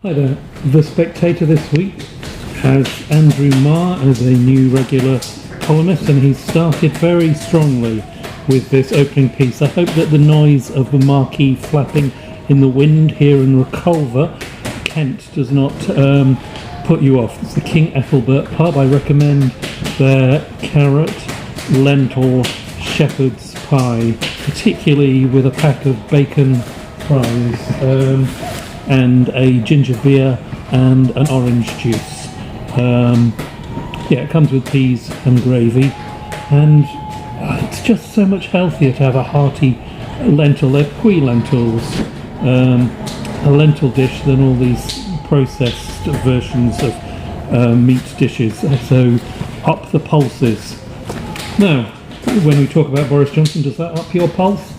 Hi there. The Spectator this week has Andrew Marr as a new regular columnist, and he's started very strongly with this opening piece. I hope that the noise of the marquee flapping in the wind here in Reculver, Kent, does not put you off. It's the King Ethelbert pub. I recommend their carrot, lentil, shepherd's pie, particularly with a pack of bacon fries, and a ginger beer and an orange juice. It comes with peas and gravy, and it's just so much healthier to have a hearty lentil. They're Puy lentils, a lentil dish, than all these processed versions of meat dishes. So up the pulses. Now, when we talk about Boris Johnson, does that up your pulse?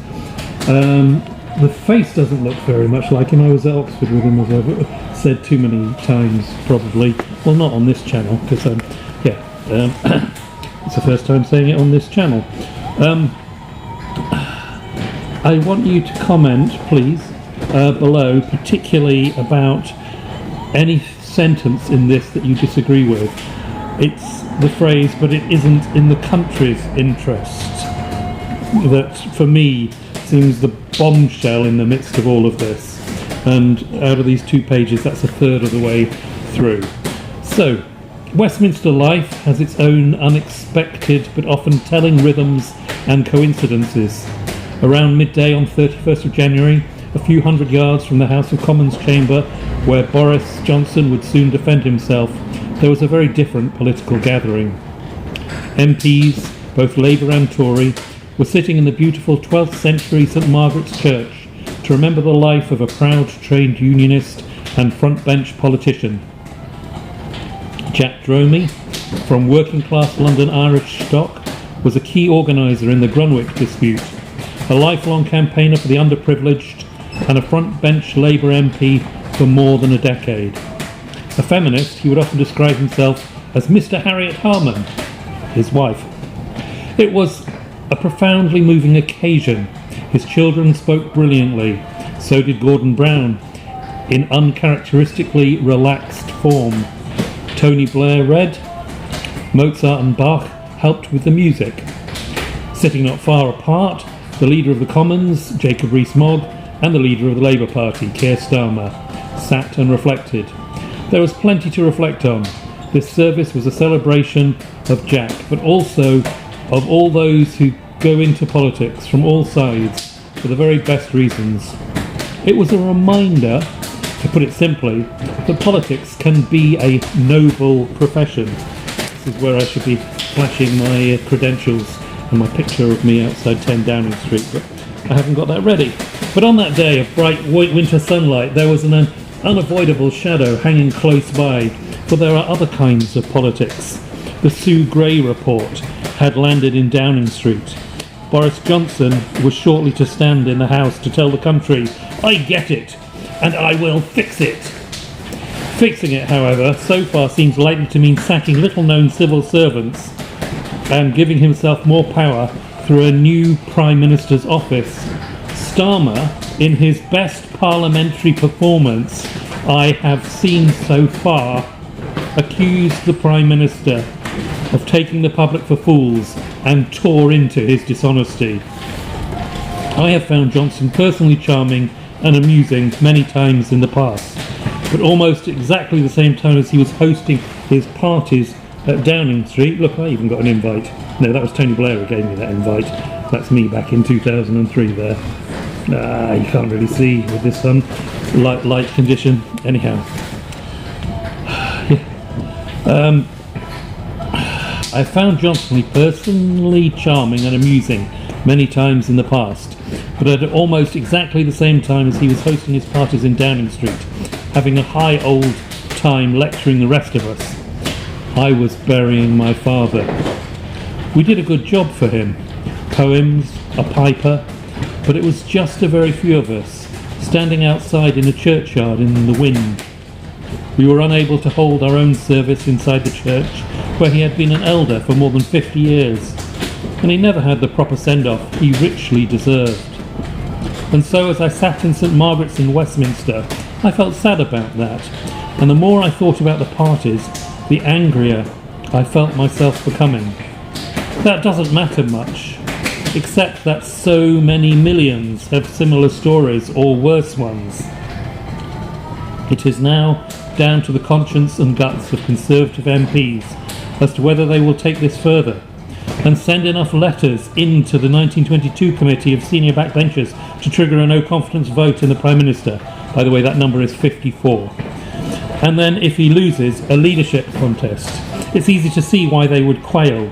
The face doesn't look very much like him. I was at Oxford with him, as I've said too many times, probably. Well, not on this channel, because, it's the first time saying it on this channel. I want you to comment, please, below, particularly about any sentence in this that you disagree with. It's the phrase, "but it isn't in the country's interest," that, for me, seems the bombshell in the midst of all of this. And out of these 2 pages, that's a third of the way through. So, Westminster life has its own unexpected but often telling rhythms and coincidences. Around midday on 31st of January, a few hundred yards from the House of Commons chamber, where Boris Johnson would soon defend himself, there was a very different political gathering. MPs, both Labour and Tory, were sitting in the beautiful 12th century St Margaret's Church to remember the life of a proud trained unionist and front-bench politician. Jack Dromey, from working-class London Irish stock, was a key organiser in the Grunwick dispute, a lifelong campaigner for the underprivileged, and a front-bench Labour MP for more than a decade. A feminist, he would often describe himself as Mr. Harriet Harman, his wife. It was a profoundly moving occasion. His children spoke brilliantly, so did Gordon Brown, in uncharacteristically relaxed form. Tony Blair read, Mozart and Bach helped with the music. Sitting not far apart, the leader of the Commons, Jacob Rees-Mogg, and the leader of the Labour Party, Keir Starmer, sat and reflected. There was plenty to reflect on. This service was a celebration of Jack, but also of all those who go into politics from all sides for the very best reasons. It was a reminder, to put it simply, that politics can be a noble profession. This is where I should be flashing my credentials and my picture of me outside 10 Downing Street, but I haven't got that ready. But on that day of bright winter sunlight, there was an unavoidable shadow hanging close by, for there are other kinds of politics. The Sue Gray report had landed in Downing Street. Boris Johnson was shortly to stand in the House to tell the country, "I get it, and I will fix it." Fixing it, however, so far seems likely to mean sacking little-known civil servants and giving himself more power through a new Prime Minister's office. Starmer, in his best parliamentary performance I have seen so far, accused the Prime Minister of taking the public for fools and tore into his dishonesty. I have found Johnson personally charming and amusing many times in the past, but almost exactly the same time as he was hosting his parties at Downing Street. Look, I even got an invite. No, that was Tony Blair who gave me that invite. That's me back in 2003 there. You can't really see with this light condition. Anyhow. I found Johnson personally charming and amusing many times in the past, but at almost exactly the same time as he was hosting his parties in Downing Street, having a high old time lecturing the rest of us, I was burying my father. We did a good job for him. Poems, a piper, but it was just a very few of us, standing outside in a churchyard in the wind. We were unable to hold our own service inside the church, where he had been an elder for more than 50 years, and he never had the proper send-off he richly deserved. And so as I sat in St Margaret's in Westminster, I felt sad about that, and the more I thought about the parties, the angrier I felt myself becoming. That doesn't matter much, except that so many millions have similar stories or worse ones. It is now down to the conscience and guts of Conservative MPs as to whether they will take this further and send enough letters into the 1922 Committee of Senior Backbenchers to trigger a no-confidence vote in the Prime Minister. By the way, that number is 54. And then, if he loses, a leadership contest. It's easy to see why they would quail.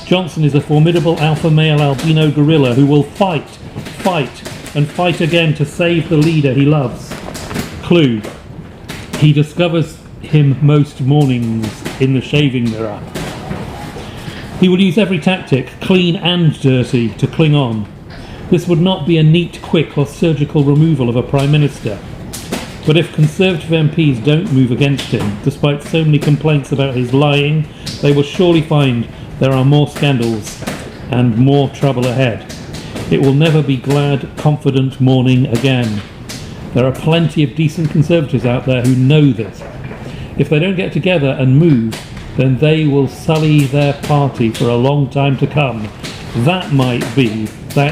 Johnson is a formidable alpha male albino gorilla who will fight, and fight again to save the leader he loves. Clue: he discovers him most mornings in the shaving mirror. He will use every tactic, clean and dirty, to cling on. This would not be a neat, quick or surgical removal of a Prime Minister. But if Conservative MPs don't move against him, despite so many complaints about his lying, they will surely find there are more scandals and more trouble ahead. It will never be glad, confident morning again. There are plenty of decent Conservatives out there who know this. If they don't get together and move, then they will sully their party for a long time to come. That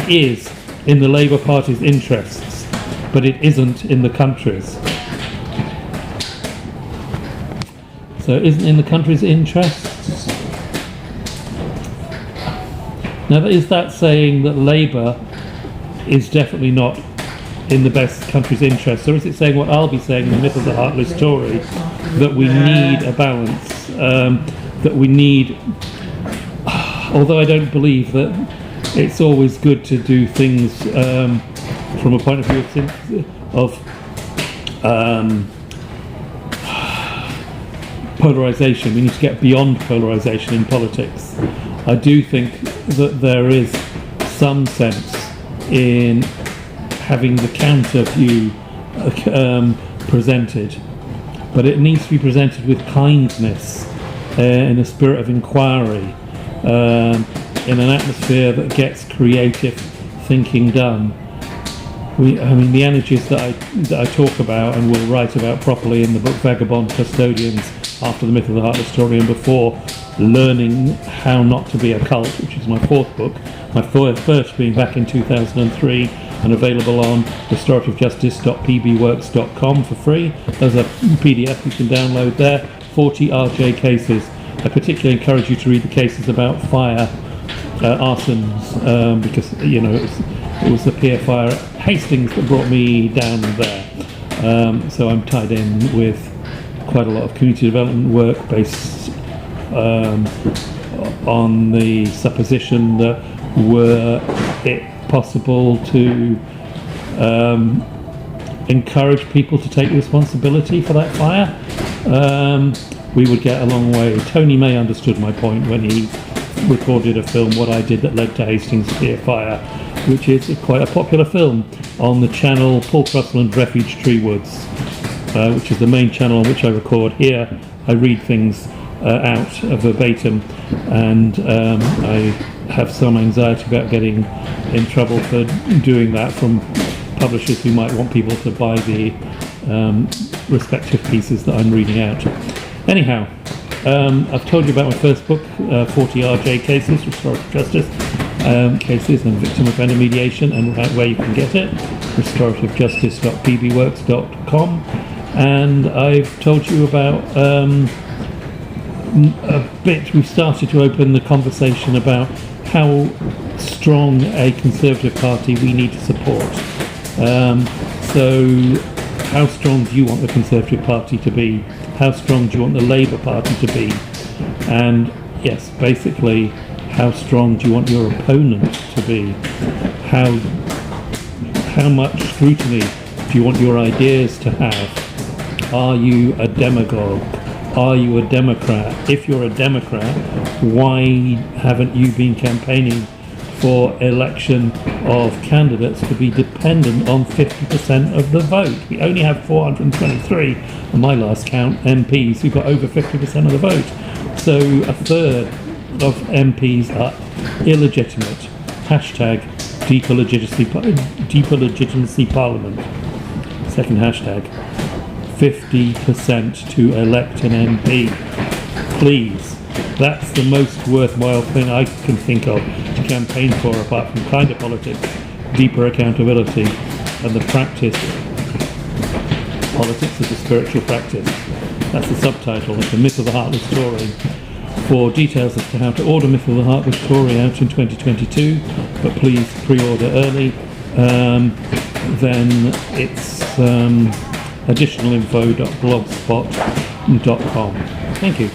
is in the Labour Party's interests, but it isn't in the country's. So it isn't in the country's interests? Now, is that saying that Labour is definitely not in the best country's interests, or is it saying what I'll be saying in the Myth of the Heartless Tory, that we need a balance? That we need, although I don't believe that it's always good to do things from a point of view of polarisation. We need to get beyond polarisation in politics. I do think that there is some sense in having the counter view presented, but it needs to be presented with kindness, in a spirit of inquiry, in an atmosphere that gets creative thinking done. The energies that I talk about and will write about properly in the book Vagabond Custodians, after the Myth of the Heartless Tory and before Learning How Not to Be a Cult, which is my fourth book, my first being back in 2003 and available on restorativjustice.pbworks.com for free. There's a PDF you can download there, 40 RJ cases. I particularly encourage you to read the cases about fire, arsons, because it was the Pier Fire at Hastings that brought me down there. So I'm tied in with quite a lot of community development work based on the supposition that were it possible to encourage people to take responsibility for that fire, we would get a long way. Tony May understood my point when he recorded a film, What I Did That Led to Hastings Pier Fire, which is quite a popular film on the channel Paul Crosland Refuge Tree Woods, which is the main channel on which I record. Here I read things out verbatim, and I have some anxiety about getting in trouble for doing that from publishers who might want people to buy the respective pieces that I'm reading out. Anyhow, I've told you about my first book, 40 RJ Cases, Restorative Justice Cases and Victim Offender Mediation, and where you can get it, restorativjustice.pbworks.com. And I've told you about a bit, we've started to open the conversation about how strong a Conservative Party we need to support. So how strong do you want the Conservative Party to be? How strong do you want the Labour Party to be? And yes, basically, how strong do you want your opponent to be? How much scrutiny do you want your ideas to have? Are you a demagogue? Are you a Democrat? If you're a Democrat, why haven't you been campaigning for election of candidates to be dependent on 50% of the vote? We only have 423, on my last count, MPs who got over 50% of the vote. So a third of MPs are illegitimate. Hashtag deeper legitimacy parliament. Second hashtag. 50% to elect an MP. Please. That's the most worthwhile thing I can think of to campaign for, apart from kinder politics, deeper accountability, and the practice. Politics is a spiritual practice. That's the subtitle of the Myth of the Heartless Tory. For details as to how to order Myth of the Heartless Tory out in 2022, but please pre-order early, then it's additionalinfo.blogspot.com. Thank you.